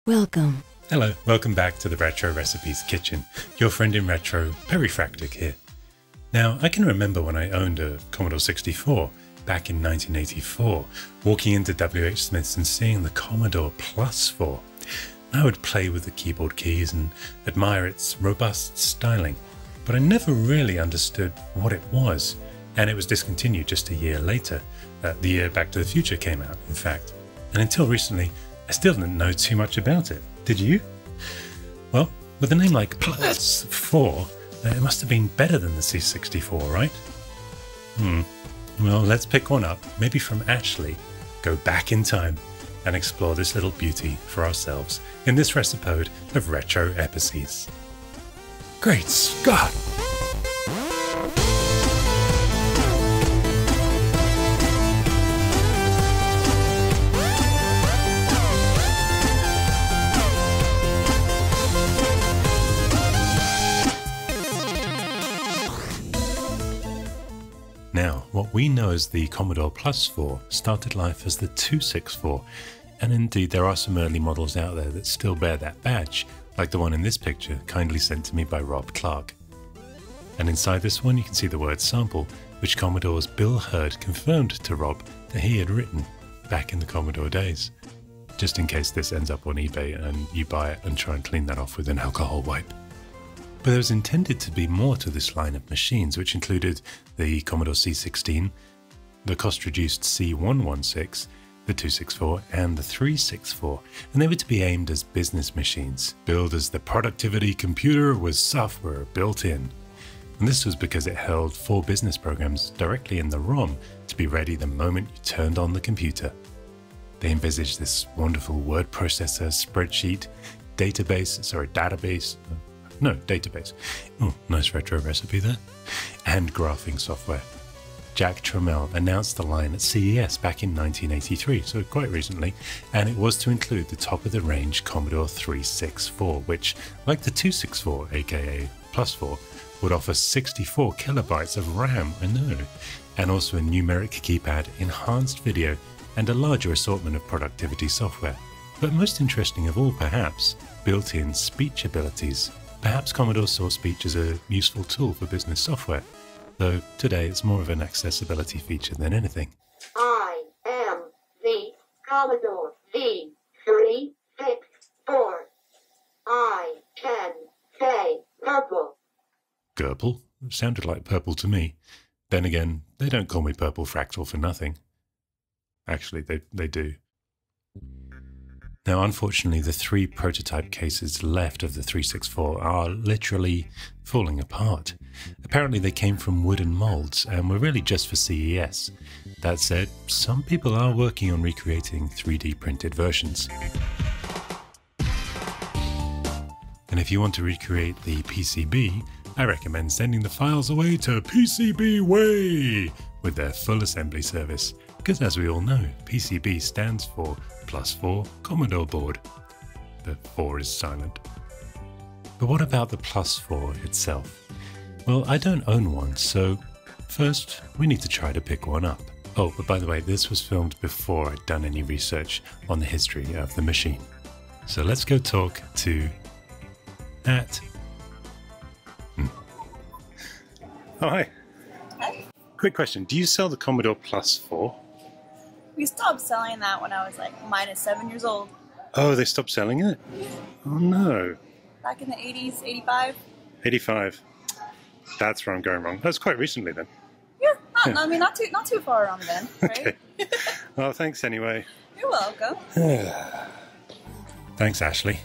Welcome. Hello, welcome back to the Retro Recipes Kitchen. Your friend in retro, Perifractic here. Now, I can remember when I owned a Commodore 64 back in 1984, walking into WH Smith's and seeing the Commodore Plus 4. I would play with the keyboard keys and admire its robust styling, but I never really understood what it was, and it was discontinued just a year later. The year Back to the Future came out, in fact. And until recently, I still didn't know too much about it. Did you? Well, with a name like Plus 4, it must have been better than the C64, right? Well, let's pick one up, maybe from Ashley, go back in time, and explore this little beauty for ourselves in this recipode of Retro Epices. Great Scott! Now, what we know as the Commodore Plus 4 started life as the 264, and indeed there are some early models out there that still bear that badge, like the one in this picture, kindly sent to me by Rob Clark. And inside this one you can see the word sample, which Commodore's Bil Herd confirmed to Rob that he had written back in the Commodore days. Just in case this ends up on eBay and you buy it and try and clean that off with an alcohol wipe. But there was intended to be more to this line of machines, which included the Commodore C16, the cost-reduced C116, the 264 and the 364, and they were to be aimed as business machines, billed as the productivity computer with software built in. And this was because it held 4 business programs directly in the ROM to be ready the moment you turned on the computer. They envisaged this wonderful word processor, spreadsheet, database. Oh, nice retro recipe there. And graphing software. Jack Tramiel announced the line at CES back in 1983, so quite recently, and it was to include the top-of-the-range Commodore 364, which, like the 264, aka Plus 4, would offer 64 kilobytes of RAM, I know, and also a numeric keypad, enhanced video, and a larger assortment of productivity software. But most interesting of all, perhaps, built-in speech abilities. Perhaps Commodore saw speech as a useful tool for business software, though today it's more of an accessibility feature than anything. I am the Commodore V364. I can say purple. Gurple? Sounded like purple to me. Then again, they don't call me Purple Fractal for nothing. Actually, they do. Now, unfortunately, the 3 prototype cases left of the 364 are literally falling apart. Apparently, they came from wooden molds and were really just for CES. That said, some people are working on recreating 3D printed versions. And if you want to recreate the PCB, I recommend sending the files away to PCBWay with their full assembly service. Because as we all know, PCB stands for Plus 4 Commodore Board. The 4 is silent. But what about the Plus 4 itself? Well, I don't own one, so first we need to try to pick one up. Oh, but by the way, this was filmed before I'd done any research on the history of the machine. So let's go talk to Oh, hi. Hi. Quick question, do you sell the Commodore Plus 4? We stopped selling that when I was like -7 years old. Oh, they stopped selling it? Oh no. Back in the 80s, 85. 85. That's where I'm going wrong. That's quite recently then. Yeah, I mean, not too far around then, right? Okay. Well, thanks anyway. You're welcome. Thanks, Ashley.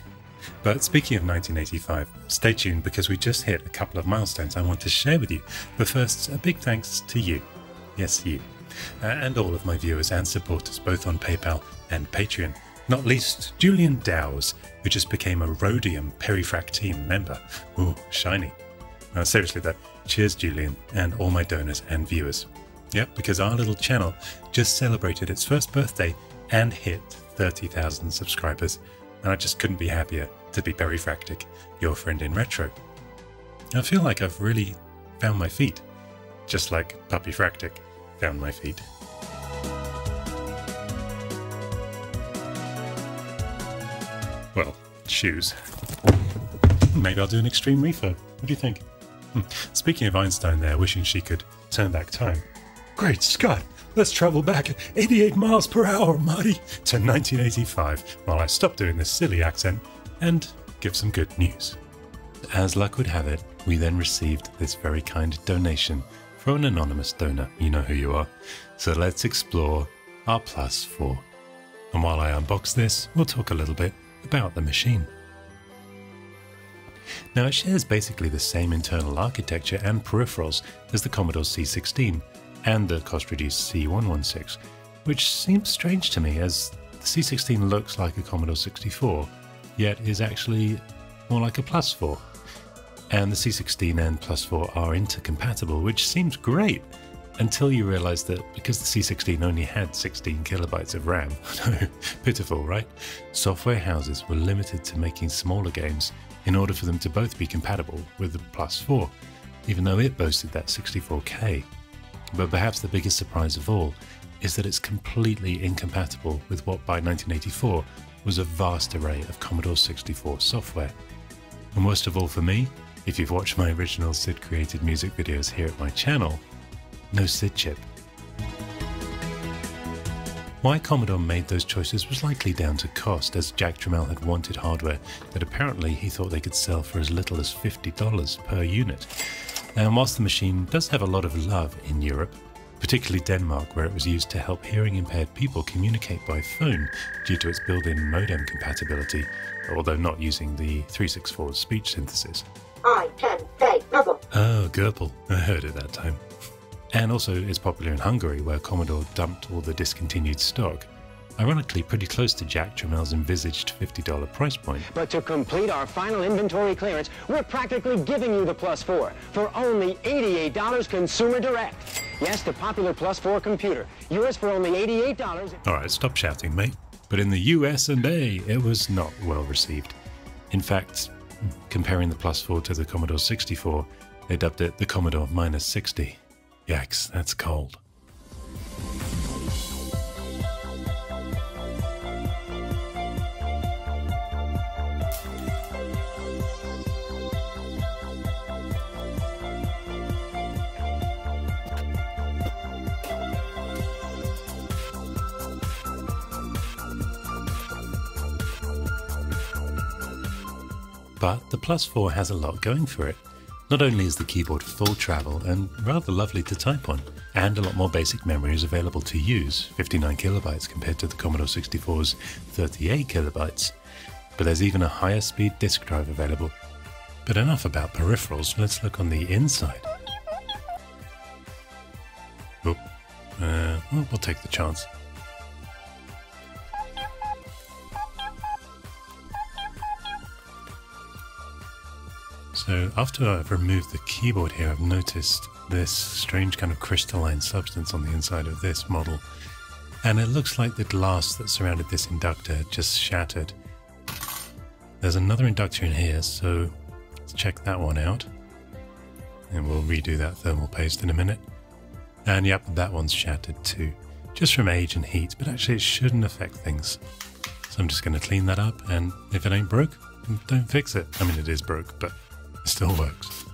But speaking of 1985, stay tuned because we just hit a couple of milestones I want to share with you. But first, a big thanks to you. Yes, you. And all of my viewers and supporters, both on PayPal and Patreon. Not least Julian Dowes, who just became a Rhodium Perifrac team member. Ooh, shiny. Seriously though, cheers Julian and all my donors and viewers. Yep, because our little channel just celebrated its first birthday and hit 30,000 subscribers. And I just couldn't be happier to be Perifractic, your friend in retro. I feel like I've really found my feet, just like Puppyfractic found my feet. Well, shoes. Maybe I'll do an extreme refurb. What do you think? Speaking of Einstein there, wishing she could turn back time. Great Scott! Let's travel back at 88 miles per hour, Marty, to 1985, while I stop doing this silly accent and give some good news. As luck would have it, we then received this very kind donation from an anonymous donor. You know who you are. So let's explore our Plus 4. And while I unbox this, we'll talk a little bit about the machine. Now, it shares basically the same internal architecture and peripherals as the Commodore C16 and the cost-reduced C116, which seems strange to me as the C16 looks like a Commodore 64, yet is actually more like a Plus 4. And the C16 and Plus 4 are intercompatible, which seems great until you realize that because the C16 only had 16 kilobytes of RAM, pitiful, right? Software houses were limited to making smaller games in order for them to both be compatible with the Plus 4, even though it boasted that 64K. But perhaps the biggest surprise of all is that it's completely incompatible with what by 1984 was a vast array of Commodore 64 software. And worst of all for me, if you've watched my original SID created music videos here at my channel, no SID chip. Why Commodore made those choices was likely down to cost, as Jack Tramiel had wanted hardware that apparently he thought they could sell for as little as $50 per unit. And whilst the machine does have a lot of love in Europe, particularly Denmark, where it was used to help hearing impaired people communicate by phone due to its built-in modem compatibility, although not using the 364's speech synthesis. I can say double. Oh, Gerbil, I heard it that time. And also is popular in Hungary, where Commodore dumped all the discontinued stock. Ironically, pretty close to Jack Tramiel's envisaged $50 price point. But to complete our final inventory clearance, we're practically giving you the Plus 4 for only $88 consumer direct. Yes, the popular Plus 4 computer. Yours for only $88. Alright, stop shouting, mate. But in the US&A, it was not well received. In fact, comparing the Plus 4 to the Commodore 64, they dubbed it the Commodore -60. Yikes, that's cold. But the Plus 4 has a lot going for it. Not only is the keyboard full travel and rather lovely to type on, and a lot more basic memory is available to use, 59 kilobytes compared to the Commodore 64's 38 kilobytes, but there's even a higher speed disk drive available. But enough about peripherals, let's look on the inside. Oop, we'll take the chance. So after I've removed the keyboard here, I've noticed this strange kind of crystalline substance on the inside of this model. And it looks like the glass that surrounded this inductor just shattered. There's another inductor in here, so let's check that one out. And we'll redo that thermal paste in a minute. And yep, that one's shattered too. Just from age and heat, but actually it shouldn't affect things. So I'm just going to clean that up, and if it ain't broke, don't fix it. I mean, it is broke, but it still works.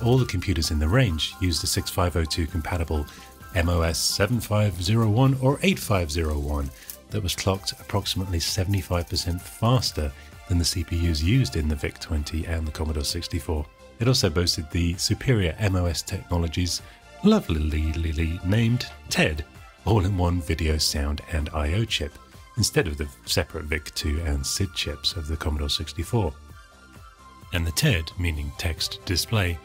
All the computers in the range use the 6502 compatible MOS 7501 or 8501 that was clocked approximately 75% faster than the CPUs used in the VIC-20 and the Commodore 64. It also boasted the superior MOS technologies, lovelily named TED, all-in-one video, sound and I/O chip, instead of the separate VIC-2 and SID chips of the Commodore 64. And the TED, meaning text display,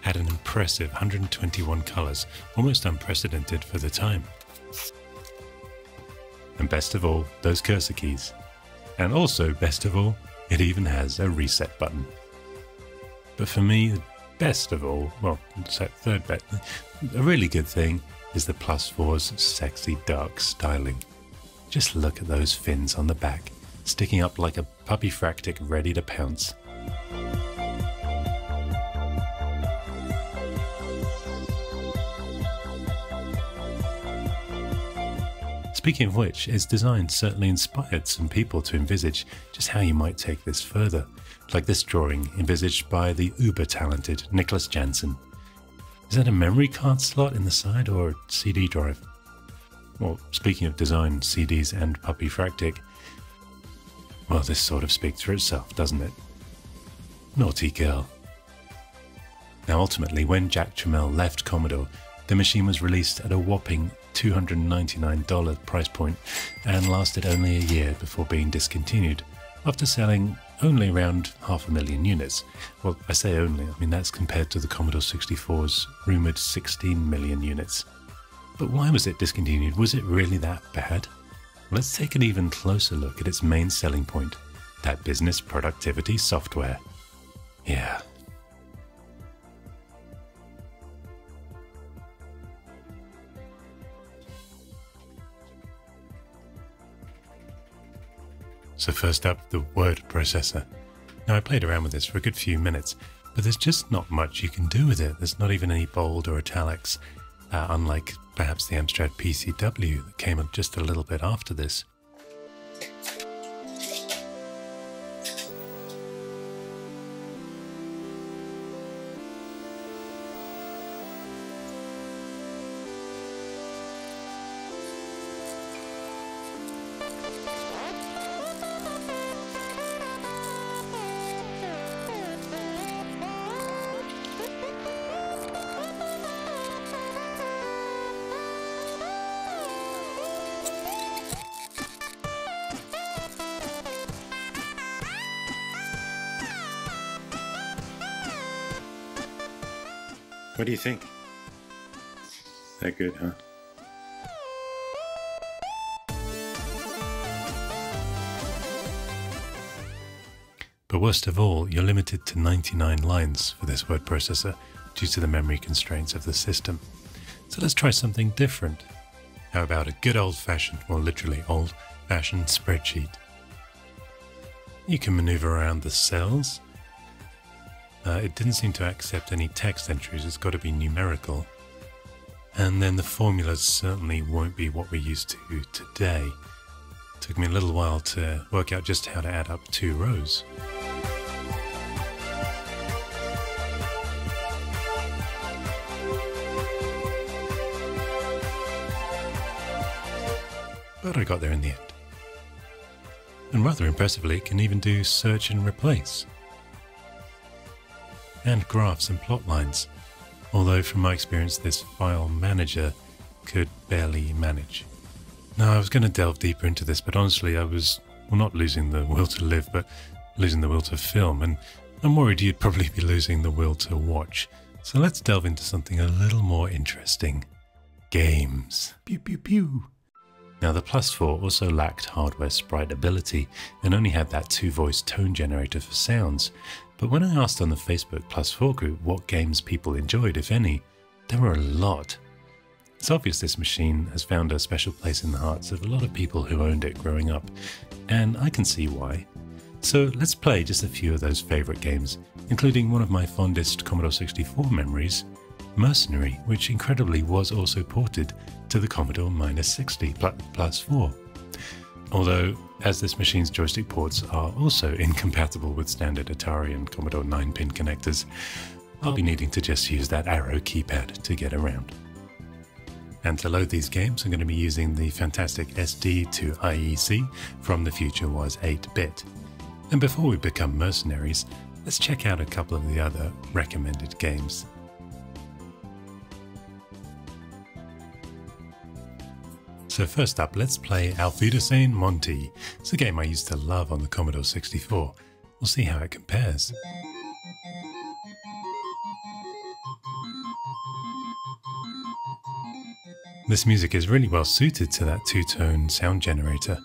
had an impressive 121 colors, almost unprecedented for the time. And best of all, those cursor keys. And also, best of all, it even has a reset button. But for me, the best of all, well, third best, a really good thing is the Plus 4's sexy dark styling. Just look at those fins on the back, sticking up like a Puppyfractic ready to pounce. Speaking of which, its design certainly inspired some people to envisage just how you might take this further, like this drawing envisaged by the uber-talented Nicholas Jansen. Is that a memory card slot in the side or a CD drive? Well, speaking of design, CDs and Puppyfractic, well, this sort of speaks for itself, doesn't it? Naughty girl. Now ultimately, when Jack Tramiel left Commodore, the machine was released at a whopping $299 price point and lasted only a year before being discontinued, after selling only around 500,000 units. Well, I say only, I mean that's compared to the Commodore 64's rumoured 16 million units. But why was it discontinued? Was it really that bad? Let's take an even closer look at its main selling point, that business productivity software. Yeah. So first up, the word processor. Now I played around with this for a good few minutes, but there's just not much you can do with it. There's not even any bold or italics, unlike perhaps the Amstrad PCW that came up just a little bit after this. What do you think? That good, huh? But worst of all, you're limited to 99 lines for this word processor due to the memory constraints of the system. So let's try something different. How about a good old-fashioned, well literally old-fashioned spreadsheet? You can maneuver around the cells. It didn't seem to accept any text entries, it's got to be numerical. And then the formulas certainly won't be what we're used to today. It took me a little while to work out just how to add up 2 rows. But I got there in the end. And rather impressively, it can even do search and replace. And graphs and plot lines, although from my experience this file manager could barely manage. Now I was going to delve deeper into this, but honestly I was, well, not losing the will to live, but losing the will to film, and I'm worried you'd probably be losing the will to watch. So let's delve into something a little more interesting. Games. Pew pew pew. Now the Plus 4 also lacked hardware sprite ability and only had that 2-voice tone generator for sounds. But when I asked on the Facebook Plus 4 group what games people enjoyed, if any, there were a lot. It's obvious this machine has found a special place in the hearts of a lot of people who owned it growing up, and I can see why. So let's play just a few of those favourite games, including one of my fondest Commodore 64 memories, Mercenary, which incredibly was also ported to the Commodore -60 Plus 4. Although, as this machine's joystick ports are also incompatible with standard Atari and Commodore 9-pin connectors, I'll be needing to just use that arrow keypad to get around. And to load these games, I'm going to be using the fantastic SD to IEC from the future was 8-bit. And before we become mercenaries, let's check out a couple of the other recommended games. So first up, let's play Auf Let, Monty. It's a game I used to love on the Commodore 64. We'll see how it compares. This music is really well suited to that 2-tone sound generator.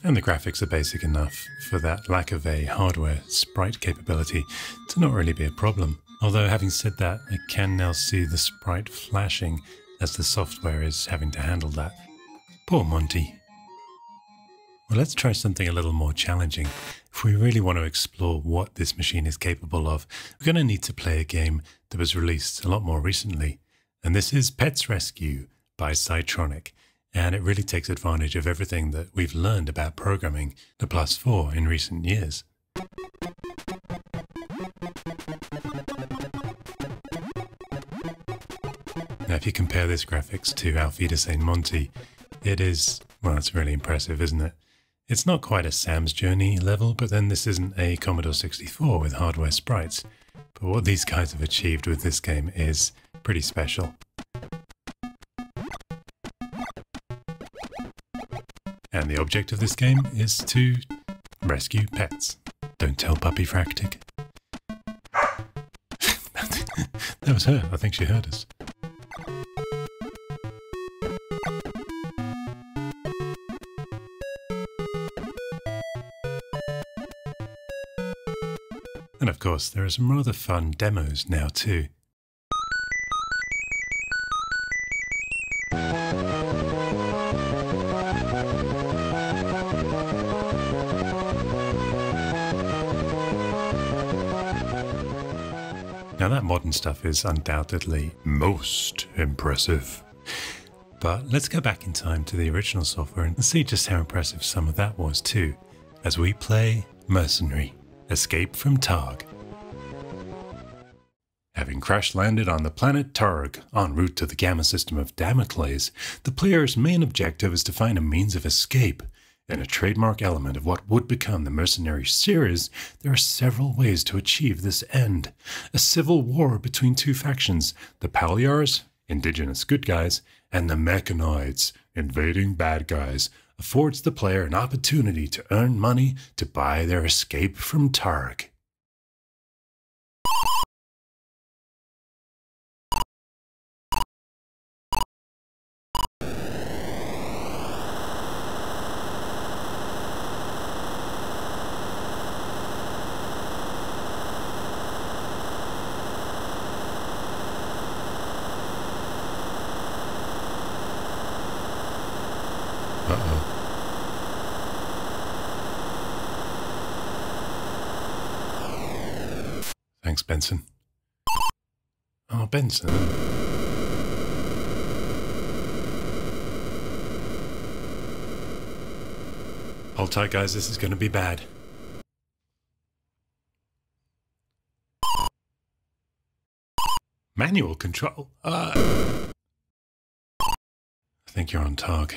And the graphics are basic enough for that lack of a hardware sprite capability to not really be a problem. Although having said that, I can now see the sprite flashing as the software is having to handle that. Poor Monty. Well, let's try something a little more challenging. If we really want to explore what this machine is capable of, we're going to need to play a game that was released a lot more recently. And this is Pets Rescue by Cytronic. and it really takes advantage of everything that we've learned about programming the Plus 4 in recent years. Now, if you compare this graphics to Auf Let Monty, it is, well, it's really impressive, isn't it? It's not quite a Sam's Journey level, but then this isn't a Commodore 64 with hardware sprites. But what these guys have achieved with this game is pretty special. And the object of this game is to rescue pets. Don't tell Puppyfractic. That was her. I think she heard us. And of course, there are some rather fun demos now too. Now that modern stuff is undoubtedly most impressive. But let's go back in time to the original software and see just how impressive some of that was too, as we play Mercenary Escape from Targ. Having crash-landed on the planet Targ, en route to the Gamma system of Damocles, the player's main objective is to find a means of escape. In a trademark element of what would become the Mercenary series, there are several ways to achieve this end. A civil war between two factions, the Palyars, indigenous good guys, and the Mechanoids, invading bad guys, affords the player an opportunity to earn money to buy their escape from Targ. Thanks, Benson. Oh, Benson. Hold tight, guys. This is going to be bad. Manual control. I think you're on Targ.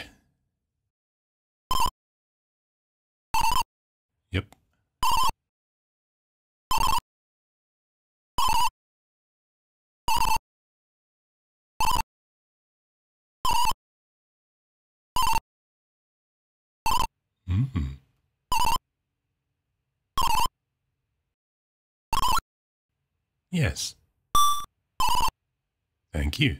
Yep. Yes. Thank you.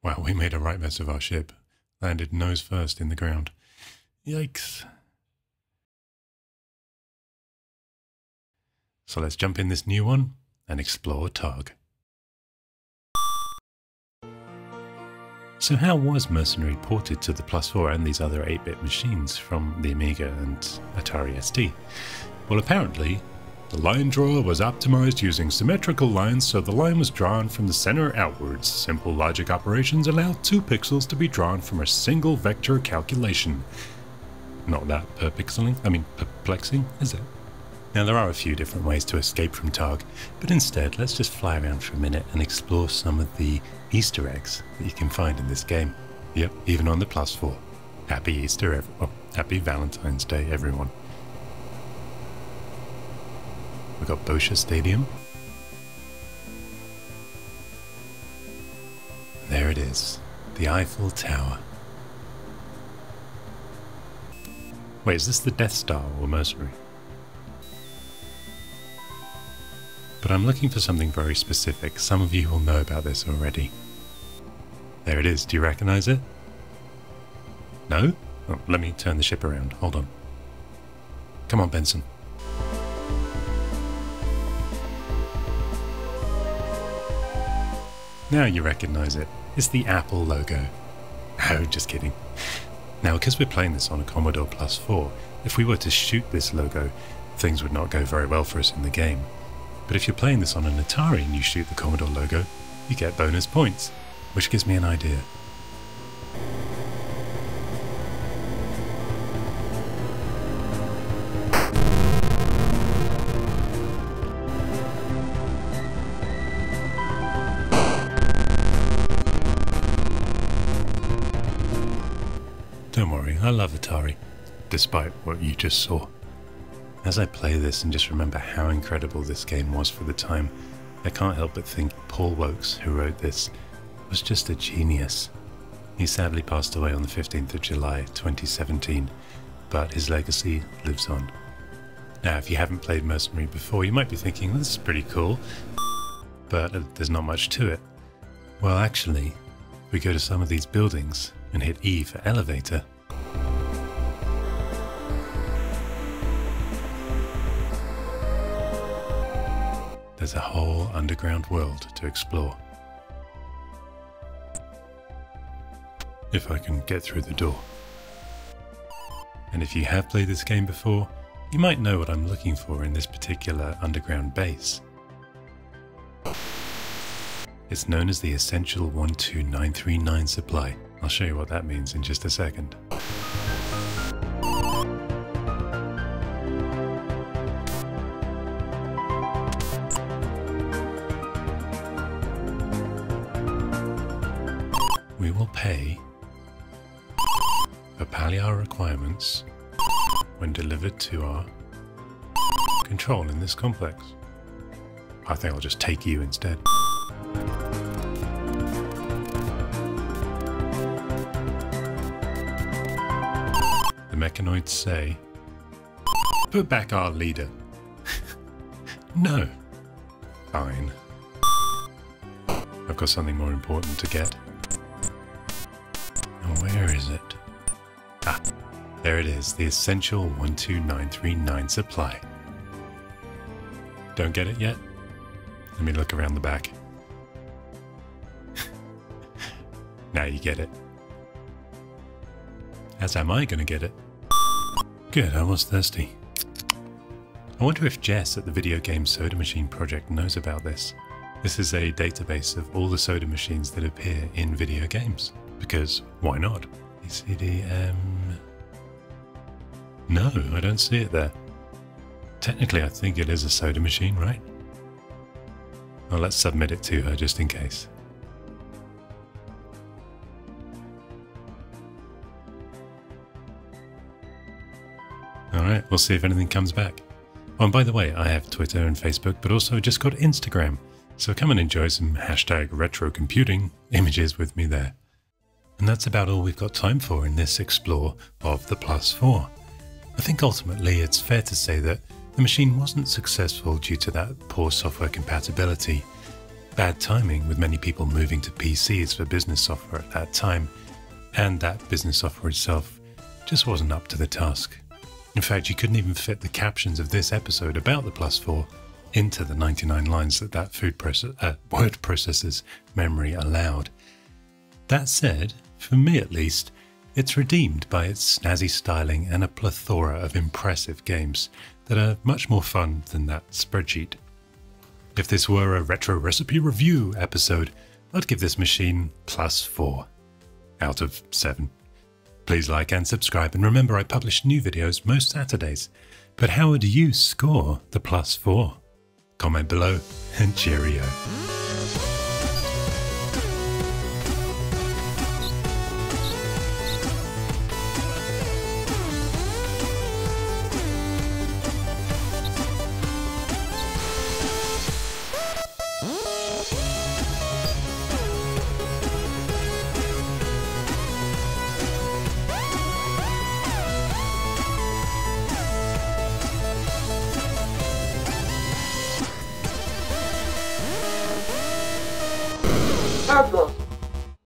Wow, we made a right mess of our ship. Landed nose first in the ground. Yikes. So let's jump in this new one and explore Targ. So how was Mercenary ported to the Plus 4 and these other 8-bit machines from the Amiga and Atari ST? Well, apparently, the line drawer was optimized using symmetrical lines, so the line was drawn from the center outwards. Simple logic operations allow 2 pixels to be drawn from a single vector calculation. Not that perplexing, is it? Now, there are a few different ways to escape from Targ, but instead, let's just fly around for a minute and explore some of the Easter eggs that you can find in this game. Yep, even on the Plus 4. Happy Easter, happy Valentine's Day, everyone. We've got Boscha Stadium. There it is, the Eiffel Tower. Wait, is this the Death Star or Mercenary? But I'm looking for something very specific. Some of you will know about this already. There it is. Do you recognize it? No? Oh, let me turn the ship around. Hold on. Come on, Benson. Now you recognize it. It's the Apple logo. Oh, just kidding. Now, because we're playing this on a Commodore Plus 4, if we were to shoot this logo things would not go very well for us in the game. But if you're playing this on an Atari and you shoot the Commodore logo, you get bonus points, which gives me an idea. Don't worry, I love Atari, despite what you just saw. As I play this and just remember how incredible this game was for the time, I can't help but think Paul Wokes, who wrote this, was just a genius. He sadly passed away on the 15th of July 2017, but his legacy lives on. Now, if you haven't played Mercenary before, you might be thinking, this is pretty cool, but there's not much to it. Well, actually, we go to some of these buildings and hit E for elevator. There's a whole underground world to explore. If I can get through the door. And if you have played this game before, you might know what I'm looking for in this particular underground base. It's known as the Essential 12939 supply. I'll show you what that means in just a second. We will pay for palliar requirements when delivered to our control in this complex. I think I'll just take you instead. The mechanoids say, put back our leader. No. Fine. I've got something more important to get. Now where is it? Ah, there it is, the Essential 12939 supply. Don't get it yet? Let me look around the back. Now you get it. As am I going to get it. Good, I was thirsty. I wonder if Jess at the Video Game Soda Machine project knows about this. This is a database of all the soda machines that appear in video games. Because why not? ECDM... No, I don't see it there. Technically I think it is a soda machine, right? Well, let's submit it to her just in case. Alright, we'll see if anything comes back. Oh, and by the way, I have Twitter and Facebook, but also just got Instagram. So come and enjoy some hashtag retrocomputing images with me there. And that's about all we've got time for in this explore of the Plus 4. I think ultimately it's fair to say that the machine wasn't successful due to that poor software compatibility, bad timing with many people moving to PCs for business software at that time, and that business software itself just wasn't up to the task. In fact, you couldn't even fit the captions of this episode about the Plus 4 into the 99 lines that word processor's memory allowed. That said, for me at least, it's redeemed by its snazzy styling and a plethora of impressive games that are much more fun than that spreadsheet. If this were a retro recipe review episode, I'd give this machine +4 out of 7. Please like and subscribe, and remember I publish new videos most Saturdays. But how would you score the +4? Comment below and cheerio. Purple.